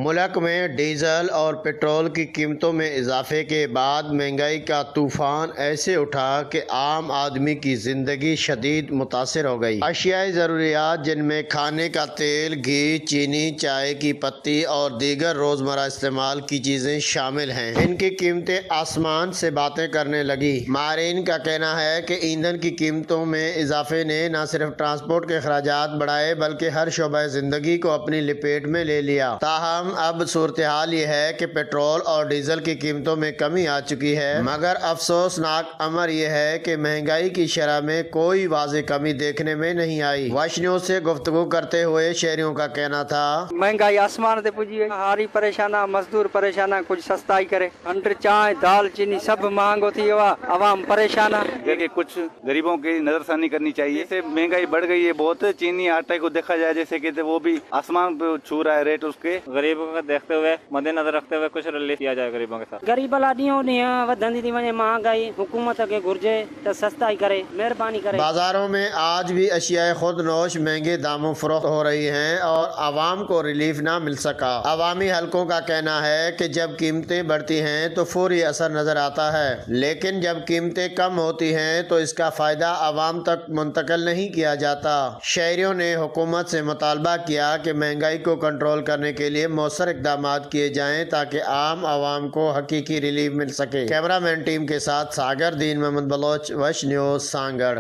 ملک میں ڈیزل اور پیٹرول کی قیمتوں میں اضافے کے بعد مہنگائی کا طوفان ایسے اٹھا کہ عام آدمی کی زندگی شدید متاثر ہو گئی۔ اشیائے ضروریات جن میں کھانے کا تیل، گھی، چینی، چائے کی پتی اور دیگر روزمرہ استعمال کی چیزیں شامل ہیں، ان کی قیمتیں آسمان سے باتیں کرنے لگی۔ ماہرین کا کہنا ہے کہ ایندھن کی قیمتوں میں اضافے نے نہ صرف ٹرانسپورٹ کے اخراجات بڑھائے بلکہ ہر شعبہ زندگی کو اپنی لپیٹ میں لے لیا۔ تاہم اب صورتحال یہ ہے کہ پیٹرول اور ڈیزل کی قیمتوں میں کمی آ چکی ہے، مگر افسوسناک امر یہ ہے کہ مہنگائی کی شرح میں کوئی واضح کمی دیکھنے میں نہیں آئی۔ وش نیوز سے گفتگو کرتے ہوئے شہریوں کا کہنا تھا، مہنگائی آسمان تے پجی ہے، ہاری پریشانہ، مزدور پریشانہ، کچھ سستائی کرے، انڈر، چائے، دال، چینی سب مہنگو تھی ہوا، عوام پریشانہ۔ کہ کچھ غریبوں کی نظر ثانی کرنی چاہیے۔ جیسے مہنگائی بڑھ گئی ہے بہت، چینی آٹے کو دیکھا جائے جیسے کہ وہ بھی آسمان پہ چھو رہا ہے ریٹ اس کے۔ غریبوں کو دیکھتے ہوئے، مد نظر رکھتے ہوئے کچھ ریلیف کیا جائے غریبوں کے ساتھ۔ غریب لاڈیوں نے ودھندی تھی وجہ مہنگائی، حکومت کے گرجے تو سستائی کرے، مہربانی کرے۔ بازاروں میں آج بھی اشیاء خود نوش مہنگے داموں فروخت ہو رہی ہیں اور عوام کو ریلیف نہ مل سکا۔ عوامی حلقوں کا کہنا ہے کہ جب قیمتیں بڑھتی ہیں تو فوری اثر نظر آتا ہے، لیکن جب قیمتیں کم ہوتی ہیں تو اس کا فائدہ عوام تک منتقل نہیں کیا جاتا۔ شہریوں نے حکومت سے مطالبہ کیا کہ مہنگائی کو کنٹرول کرنے کے لیے مؤثر اقدامات کیے جائیں تاکہ عام عوام کو حقیقی ریلیف مل سکے۔ کیمرہ مین ٹیم کے ساتھ ساگر دین محمد بلوچ، وش نیوز، سانگڑ۔